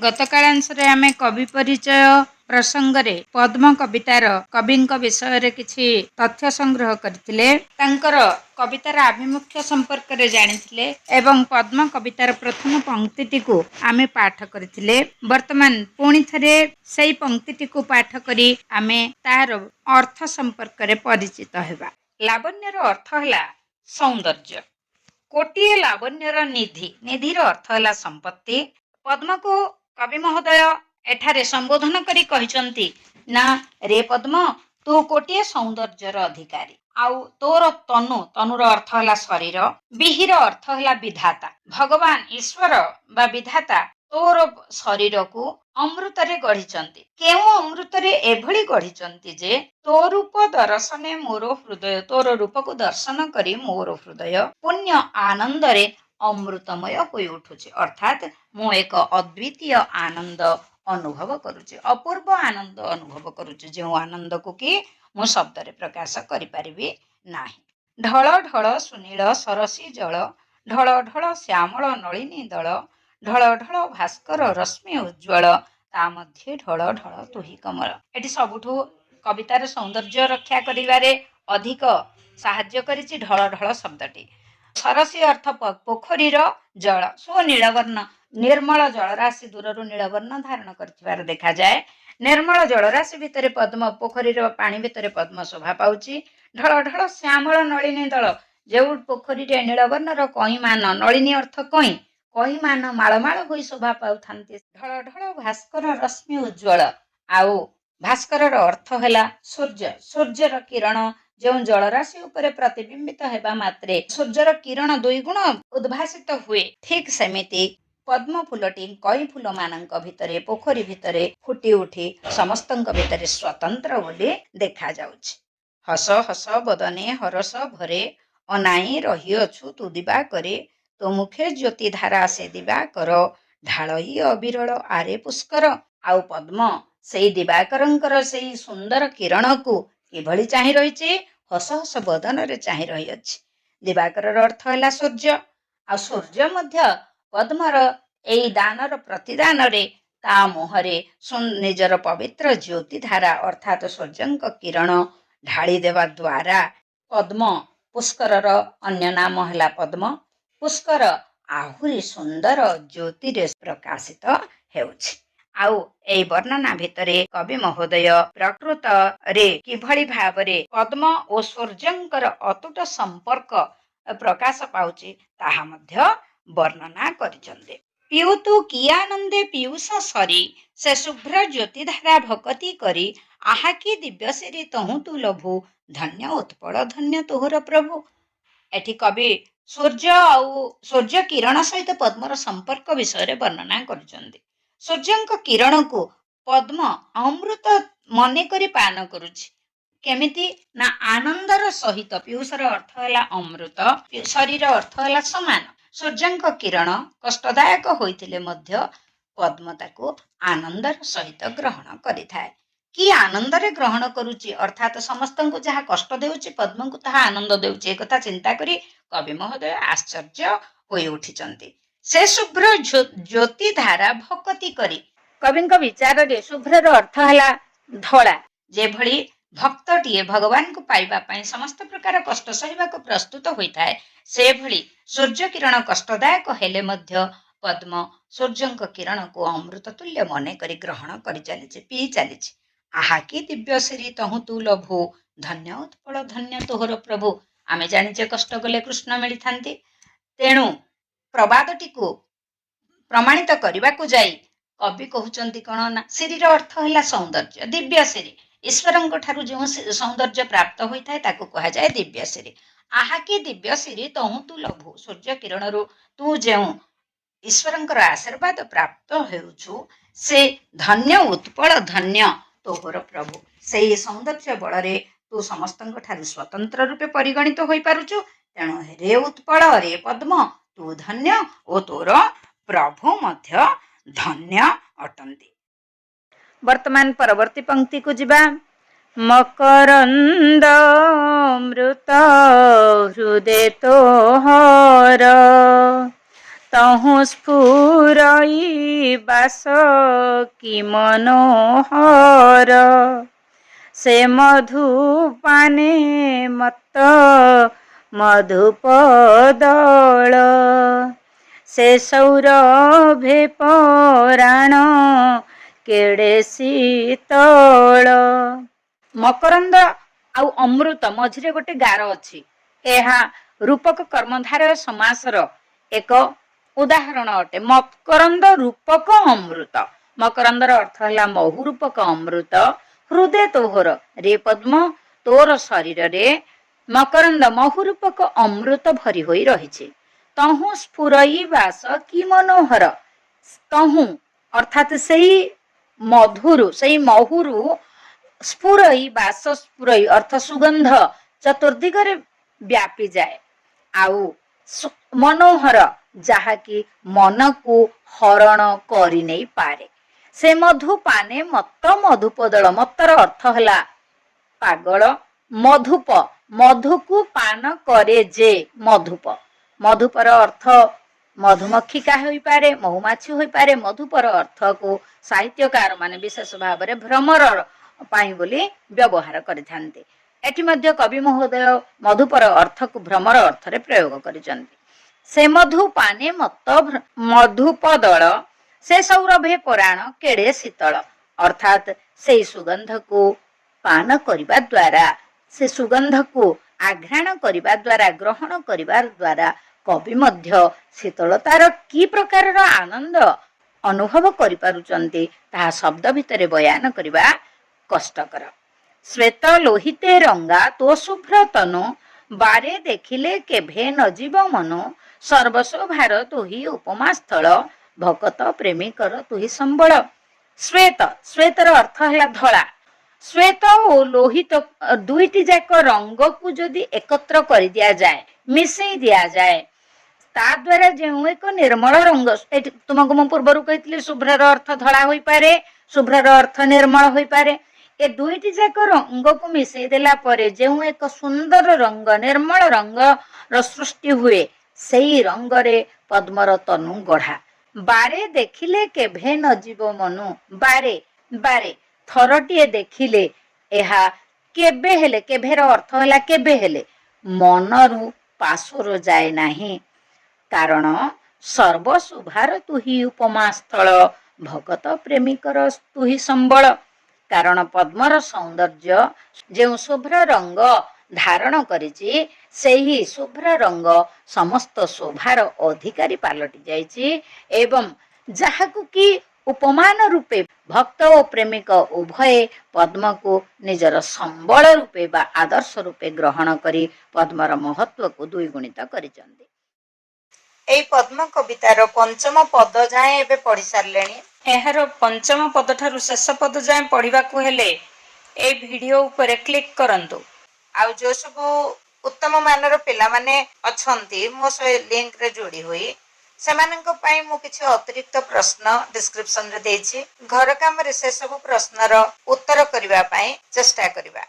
ଗତକାଳାଂଶରେ ଆମେ କବି ପରିଚୟ ପ୍ରସଙ୍ଗରେ ପଦ୍ମ କବିତାର କବିଙ୍କ ବିଷୟରେ କିଛି ତଥ୍ୟ ସଂଗ୍ରହ କରିଥିଲେ। ତାଙ୍କର କବିତାର ଆଭିମୁଖ୍ୟ ସମ୍ପର୍କରେ ଜାଣିଥିଲେ ଏବଂ ପଦ୍ମ କବିତାର ପ୍ରଥମ ପଂକ୍ତିଟିକୁ ଆମେ ପାଠ କରିଥିଲେ। ବର୍ତ୍ତମାନ ପୁଣି ଥରେ ସେଇ ପଂକ୍ତିଟିକୁ ପାଠ କରି ଆମେ ତାର ଅର୍ଥ ସମ୍ପର୍କରେ ପରିଚିତ ହେବା। ଲାବଣ୍ୟର ଅର୍ଥ ହେଲା ସୌନ୍ଦର୍ଯ୍ୟ। କୋଟିଏ ଲାବଣ୍ୟର ନିଧି, ନିଧିର ଅର୍ଥ ହେଲା ସମ୍ପତ୍ତି। ପଦ୍ମକୁ କବି ମହୋଦୟ ଏଠାରେ ସମ୍ବୋଧନ କରି କହିଛନ୍ତି, ନା ରେ ପଦ୍ମ, ତୁ କୋଟିଏ ସୌନ୍ଦର୍ଯ୍ୟର ଅଧିକାରୀ। ଆଉ ତୋର ତନୁର ଅର୍ଥ ହେଲା ଶରୀର, ବିହିର ଅର୍ଥ ହେଲା ବିଧାତା। ଭଗବାନ ଈଶ୍ୱର ବା ବିଧାତା ତୋର ଶରୀରକୁ ଅମୃତରେ ଗଢିଛନ୍ତି। କେଉଁ ଅମୃତରେ ଏଭଳି ଗଢିଛନ୍ତି ଯେ ତୋ ରୂପ ଦର୍ଶନେ ମୋର ହୃଦୟ, ତୋର ରୂପକୁ ଦର୍ଶନ କରି ମୋର ହୃଦୟ ପୁଣ୍ୟ ଆନନ୍ଦରେ ଅମୃତମୟ ହୋଇ ଉଠୁଛି। ଅର୍ଥାତ୍ ମୁଁ ଏକ ଅଦ୍ୱିତୀୟ ଆନନ୍ଦ ଅନୁଭବ କରୁଛି, ଅପୂର୍ବ ଆନନ୍ଦ ଅନୁଭବ କରୁଛି, ଯେଉଁ ଆନନ୍ଦକୁ କି ମୁଁ ଶବ୍ଦରେ ପ୍ରକାଶ କରିପାରିବି ନାହିଁ। ଢଳ ଢଳ ସୁନୀଳ ସରସୀ ଜଳ, ଢଳ ଢଳ ଶ୍ୟାମଳ ନଳିନୀ ଦଳ, ଢଳ ଢଳ ଭାସ୍କର ରଶ୍ମି ଉଜ୍ଜ୍ୱଳ, ତା ମଧ୍ୟରେ ଢଳ ଢଳ ତୁହି କମଳ। ଏଠି ସବୁଠୁ କବିତାର ସୌନ୍ଦର୍ଯ୍ୟ ରକ୍ଷା କରିବାରେ ଅଧିକ ସାହାଯ୍ୟ କରିଛି ଢଳ ଢଳ ଶବ୍ଦଟି। ସରସୀ ଅର୍ଥ ପୋଖରୀର ଜଳ, ସୁନୀଳବର୍ଣ୍ଣ, ନିର୍ମଳ ଜଳରାଶି ଦୂରରୁ ନୀଳବର୍ଣ୍ଣ ଧାରଣ କରିଥିବାର ଦେଖାଯାଏ। ନିର୍ମଳ ଜଳରାଶି ଭିତରେ ପଦ୍ମ, ପୋଖରୀର ପାଣି ଭିତରେ ପଦ୍ମ ଶୋଭା ପାଉଛି। ଢଳ ଢଳ ଶ୍ୟାମଳ ନଳିନୀ ଦଳ, ଯେଉଁ ପୋଖରୀରେ ନୀଳବର୍ଣ୍ଣର କଇଁମାନ, ନଳିନୀ ଅର୍ଥ କଇଁ, କଇଁମାନ ମାଳମାଳ ହୋଇ ଶୋଭା ପାଉଥାନ୍ତି। ଢଳ ଢଳ ଭାସ୍କର ରଶ୍ମି ଉଜ୍ଜ୍ୱଳ, ଆଉ ଭାସ୍କରର ଅର୍ଥ ହେଲା ସୂର୍ଯ୍ୟ। ସୂର୍ଯ୍ୟର କିରଣ ଯେଉଁ ଜଳରାଶି ଉପରେ ପ୍ରତିବିମ୍ବିତ ହେବା ମାତ୍ରେ ସୂର୍ଯ୍ୟର କିରଣ ଦୁଇଗୁଣ ଉଦ୍ଭାସିତ ହୁଏ, ଠିକ୍ ସେମିତି ପଦ୍ମ ଫୁଲଟି କଇଁ ଫୁଲ ମାନଙ୍କ ଭିତରେ, ପୋଖରୀ ଭିତରେ ଫୁଟି ଉଠି ସମସ୍ତଙ୍କ ଭିତରେ ସ୍ୱତନ୍ତ୍ର ବୋଲି ଦେଖାଯାଉଛି। ହସ ହସ ବଦନେ ହରସ ଭରେ, ଅନାଇ ରହିଅଛୁ ତୁ ଦିବା କରେ, ତୋ ମୁଖେ ଜ୍ୟୋତି ଧାରା ସେ ଦିବା କର, ଢାଳଇ ଅବିରଳ ଆରେ ପୁଷ୍କର। ଆଉ ପଦ୍ମ ସେଇ ଦିବାକରଙ୍କର ସେଇ ସୁନ୍ଦର କିରଣକୁ କିଭଳି ଚାହିଁ ରହିଛି? ହସ ହସ ବଦନରେ ଚାହିଁ ରହିଅଛି। ଦିବାକରର ଅର୍ଥ ହେଲା ସୂର୍ଯ୍ୟ, ଆଉ ସୂର୍ଯ୍ୟ ମଧ୍ୟ ପଦ୍ମର ଏଇ ଦାନର ପ୍ରତିଦାନରେ ତା ମୁହଁରେ ନିଜର ପବିତ୍ର ଜ୍ୟୋତି ଧାରା ଅର୍ଥାତ୍ ସୂର୍ଯ୍ୟଙ୍କ କିରଣ ଢାଳି ଦେବା ଦ୍ୱାରା ପଦ୍ମ, ପୁଷ୍କରର ଅନ୍ୟ ନାମ ହେଲା ପଦ୍ମ, ପୁଷ୍କର ଆହୁରି ସୁନ୍ଦର ଜ୍ୟୋତିରେ ପ୍ରକାଶିତ ହେଉଛି। ଆଉ ଏଇ ବର୍ଣ୍ଣନା ଭିତରେ କବି ମହୋଦୟ ପ୍ରକୃତରେ କିଭଳି ଭାବରେ ପଦ୍ମ ଓ ସୂର୍ଯ୍ୟଙ୍କର ଅତୁଟ ସମ୍ପର୍କ ପ୍ରକାଶ ପାଉଛି ତାହା ମଧ୍ୟ ବର୍ଣ୍ଣନା କରିଛନ୍ତି। ପିଉତୁ କି ଆନନ୍ଦେ ପିୟୁଷ ସରି, ସେ ଶୁଭ୍ର ଜ୍ୟୋତିଧାରା ଭକତି କରି, ଆହା କି ଦିବ୍ୟସିରି ତହୁଁ ତୁ ଲଭୁ, ଧନ୍ୟ ଉତ୍ପଳ ଧନ୍ୟ ତୋହର ପ୍ରଭୁ। ଏଠି କବି ସୂର୍ଯ୍ୟ କିରଣ ସହିତ ପଦ୍ମର ସମ୍ପର୍କ ବିଷୟରେ ବର୍ଣ୍ଣନା କରୁଛନ୍ତି। ସୂର୍ଯ୍ୟଙ୍କ କିରଣକୁ ପଦ୍ମ ଅମୃତ ମନେକରି ପାନ କରୁଛି। କେମିତି? ନା ଆନନ୍ଦର ସହିତ। ପିୟୁଷର ଅର୍ଥ ହେଲା ଅମୃତ, ଶରୀର ଅର୍ଥ ହେଲା ସମାନ। ସୂର୍ଯ୍ୟଙ୍କ କିରଣ କଷ୍ଟଦାୟକ ହୋଇଥିଲେ ମଧ୍ୟ ପଦ୍ମ ତାକୁ ଆନନ୍ଦର ସହିତ ଗ୍ରହଣ କରିଥାଏ। କି ଆନନ୍ଦରେ ଗ୍ରହଣ କରୁଛି, ଅର୍ଥାତ୍ ସମସ୍ତଙ୍କୁ ଯାହା କଷ୍ଟ ଦେଉଛି ପଦ୍ମଙ୍କୁ ତାହା ଆନନ୍ଦ ଦେଉଛି। ଏକଥା ଚିନ୍ତା କରି କବି ମହୋଦୟ ଆଶ୍ଚର୍ଯ୍ୟ ହୋଇ ଉଠିଛନ୍ତି। ସେ ଶୁଭ୍ର ଜ୍ୟୋତି ଧାରା ଭକତି କରି, କବିଙ୍କ ବିଚାରରେ ଶୁଭ୍ରର ଅର୍ଥ ହେଲା ଧଳା। ଯେଭଳି ଭକ୍ତଟିଏ ଭଗବାନଙ୍କୁ ପାଇବା ପାଇଁ ସମସ୍ତ ପ୍ରକାର କଷ୍ଟ ସହିବାକୁ ପ୍ରସ୍ତୁତ ହୋଇଥାଏ, ସେଭଳି ସୂର୍ଯ୍ୟ କିରଣ କଷ୍ଟଦାୟକ ହେଲେ ମଧ୍ୟ ପଦ୍ମ ସୂର୍ଯ୍ୟଙ୍କ କିରଣକୁ ଅମୃତ ତୁଲ୍ୟ ମନେ କରି ଗ୍ରହଣ କରି ଚାଲିଛି, ପିଇ ଚାଲିଛି। ଆହା କି ଦିବ୍ୟସିରି ତହୁଁ ତୁ ଲଭୁ, ଧନ୍ୟ ଉତ୍ପଳ ଧନ୍ୟ ତୋହର ପ୍ରଭୁ। ଆମେ ଜାଣିଛେ କଷ୍ଟ କଲେ କୃଷ୍ଣ ମିଳିଥାନ୍ତି। ତେଣୁ ପ୍ରବାଦଟିକୁ ପ୍ରମାଣିତ କରିବାକୁ ଯାଇ କବି କହୁଛନ୍ତି କଣ ନା, ସିରିର ଅର୍ଥ ହେଲା ସୌନ୍ଦର୍ଯ୍ୟ, ଦିବ୍ୟସିରି। ଈଶ୍ୱରଙ୍କ ଠାରୁ ଯେଉଁ ସୌନ୍ଦର୍ଯ୍ୟ ପ୍ରାପ୍ତ ହୋଇଥାଏ ତାକୁ କୁହାଯାଏ ଦିବ୍ୟସିରି। ଆହା କି ଦିବ୍ୟସିରି ତହୁଁ ତୁ ଲଭୁ, ସୂର୍ଯ୍ୟ କିରଣରୁ ତୁ ଯେଉଁ ଈଶ୍ୱରଙ୍କର ଆଶୀର୍ବାଦ ପ୍ରାପ୍ତ ହେଉଛୁ, ସେ ଧନ୍ୟ ଉତ୍ପଳ ଧନ୍ୟ ତୋହର ପ୍ରଭୁ। ସେଇ ସୌନ୍ଦର୍ଯ୍ୟ ବଳରେ ତୁ ସମସ୍ତଙ୍କ ଠାରୁ ସ୍ୱତନ୍ତ୍ର ରୂପେ ପରିଗଣିତ ହୋଇପାରୁଛୁ। ତେଣୁ ରେ ଉତ୍ପଳ, ରେ ପଦ୍ମ, ତୁ ଧନ୍ୟ ଓ ତୋର ପ୍ରଭୁ ମଧ୍ୟ ଧନ୍ୟ ଅଟନ୍ତି। ବର୍ତ୍ତମାନ ପରବର୍ତ୍ତୀ ପଂକ୍ତିକୁ ଯିବା। ମକରନ୍ଦ ମୃତ ହୃଦେ ତୋହର, ତହୁଁ ସ୍ଫୁରଇ ବାସ କି ମନୋହର, ସେ ମଧୁପାନେ ମତ୍ତ ମଧୁପଦଳ, ସେ ସୌରଭେ ପରାଣ କେଡ଼େ ଶୀତଳ। ମକରନ୍ଦ ଆଉ ଅମୃତ ମଝିରେ ଗୋଟେ ଗାର ଅଛି। ଏହା ରୂପକ କର୍ମଧାରୟ ସମାସର ଏକ ଉଦାହରଣ ଅଟେ। ମକରନ୍ଦ ରୂପକ ଅମୃତ। ମକରନ୍ଦର ଅର୍ଥ ହେଲା ମହୁ ରୂପକ ଅମୃତ। ହୃଦେ ତୋହର ରେ ପଦ୍ମ, ତୋର ଶରୀରରେ ମକରନ୍ଦ ମହୁ ରୂପକ ଅମୃତ ଭରି ହୋଇ ରହିଛି। ତହୁଁ ସ୍ଫୁରଇ ବାସ କି ମନୋହର। ତହୁଁ ଅର୍ଥାତ୍ ସେଇ ମଧୁରୁ, ସେଇ ମହୁରୁ ସ୍ଫୁରଇ ବାସ, ସ୍ଫୁରଇ ଅର୍ଥ ସୁଗନ୍ଧ ଚତୁର୍ଦିଗରେ ବ୍ୟାପିଯାଏ। ଆଉ ମନୋହର ଯାହାକି ମନକୁ ହରଣ କରି ନେଇ ପାରେ। ସେ ମଧୁପାନେ ମତ୍ତ ମଧୁପଦଳ। ମତ୍ତର ଅର୍ଥ ହେଲା ପାଗଳ। ମଧୁପ ମଧୁକୁ ପାନ କରେ ଯେ ମଧୁପ। ମଧୁପର ଅର୍ଥ ମଧୁମକ୍ଷିକା ହୋଇପାରେ, ମହୁମାଛି ହୋଇପାରେ। ମଧୁପର ଅର୍ଥକୁ ସାହିତ୍ୟକାର ମାନେ ବିଶେଷ ଭାବରେ ଭ୍ରମର ପାଇଁ ବୋଲି ବ୍ୟବହାର କରିଥାନ୍ତି। ଏଠି ମଧ୍ୟ କବି ମହୋଦୟ ମଧୁପର ଅର୍ଥକୁ ଭ୍ରମର ଅର୍ଥରେ ପ୍ରୟୋଗ କରିଛନ୍ତି। ସେ ମଧୁପାନେ ମତ୍ତ ମଧୁପଦଳ, ସେ ସୌରଭେ ପରାଣ କେଡ଼େ ଶୀତଳ। ଅର୍ଥାତ୍ ସେଇ ସୁଗନ୍ଧକୁ ପାନ କରିବା ଦ୍ୱାରା, ସେ ସୁଗନ୍ଧକୁ ଆଘ୍ରାଣ କରିବା ଦ୍ୱାରା, ଗ୍ରହଣ କରିବା ଦ୍ୱାରା କବି ମଧ୍ୟ ଶୀତଳତାର କି ପ୍ରକାରର ଆନନ୍ଦ ଅନୁଭବ କରିପାରୁଛନ୍ତି ତାହା ଶବ୍ଦ ଭିତରେ ବୟାନ କରିବା କଷ୍ଟକର। ଶ୍ଵେତ ଲୋହିତେ ରଙ୍ଗା ତୋ ଶୁଭ୍ର ତନୁ, ବାରେ ଦେଖିଲେ କେଭେ ନ ଯିବ ମନୁ, ସର୍ବଶୋଭାର ତୁହି ଉପମା ସ୍ଥଳ, ଭକତ ପ୍ରେମିକର ତୁହି ସମ୍ବଳ। ଶ୍ଵେତ, ଶ୍ଵେତର ଅର୍ଥ ହେଲା ଧଳା। ଶ୍ଵେତ ଓ ଲୋହିତ ଦୁଇଟି ଯାକ ରଙ୍ଗକୁ ଯଦି ଏକତ୍ର କରି ଦିଆଯାଏ, ମିଶେଇ ଦିଆଯାଏ, ତା ଦ୍ୱାରା ଯେଉଁ ଏକ ନିର୍ମଳ ରଙ୍ଗ, ଏଠି ତୁମକୁ ମୁଁ ପୂର୍ବରୁ କହିଥିଲି ଶୁଭ୍ରର ଅର୍ଥ ଧଳା ହୋଇପାରେ, ଶୁଭ୍ରର ଅର୍ଥ ନିର୍ମଳ ହୋଇପାରେ। ଏ ଦୁଇଟି ଯାକ ରଙ୍ଗକୁ ମିଶେଇ ଦେଲା ପରେ ଯେଉଁ ଏକ ସୁନ୍ଦର ରଙ୍ଗ, ନିର୍ମଳ ରଙ୍ଗର ସୃଷ୍ଟି ହୁଏ, ସେଇ ରଙ୍ଗରେ ପଦ୍ମର ତନୁ ଗଢ଼ା। ବାରେ ଦେଖିଲେ କେଭେ ନ ଯିବ ମନୁ। ବାରେ, ବାରେ ଥରଟିଏ ଦେଖିଲେ ଏହା କେବେ ହେଲେ, କେଭେର ଅର୍ଥ ହେଲା କେବେ ହେଲେ, ମନରୁ ପାଶୋର ଯାଏ ନାହିଁ। କାରଣ ସର୍ବଶୋଭାର ତୁହି ଉପମା ସ୍ଥଳ, ଭକତ ପ୍ରେମିକର ତୁହି ସମ୍ବଳ। କାରଣ ପଦ୍ମର ସୌନ୍ଦର୍ଯ୍ୟ ଯେଉଁ ଶୁଭ୍ର ରଙ୍ଗ ଧାରଣ କରିଛି, ସେହି ଶୁଭ୍ର ରଙ୍ଗ ସମସ୍ତ ଶୋଭାର ଅଧିକାରୀ ପାଲଟି ଯାଇଛି ଏବଂ ଯାହାକୁ କି ଉପମାନ ରୂପେ ଭକ୍ତ ଓ ପ୍ରେମିକ ଉଭୟେ ପଦ୍ମକୁ ନିଜର ସମ୍ବଳ ରୂପେ ବା ଆଦର୍ଶ ରୂପେ ଗ୍ରହଣ କରି ପଦ୍ମର ମହତ୍ଵକୁ ଦ୍ୱିଗୁଣିତ କରିଛନ୍ତି। ଏଇ ପଦ୍ମ କବିତାର ପଞ୍ଚମ ପଦ ଯାଏଁ ଏବେ ପଢି ସାରିଲେଣି। ଏହାର ପଞ୍ଚମ ପଦ ଠାରୁ ଶେଷ ପଦ ଯାଏଁ ପଢିବାକୁ ହେଲେ ଏଇ ଭିଡିଓ ଉପରେ କ୍ଲିକ୍ କରନ୍ତୁ। ଆଉ ଯୋଉ ସବୁ ଉତ୍ତମ ମାନର ପିଲାମାନେ ଅଛନ୍ତି ମୋ ସହ ଲିଙ୍କରେ ଯୋଡ଼ି ହୋଇ, ସେମାନଙ୍କ ପାଇଁ ମୁଁ କିଛି ଅତିରିକ୍ତ ପ୍ରଶ୍ନ ଡିସ୍କ୍ରିପସନରେ ଦେଇଛି। ଘର କାମରେ ସେ ସବୁ ପ୍ରଶ୍ନର ଉତ୍ତର କରିବା ପାଇଁ ଚେଷ୍ଟା କରିବା।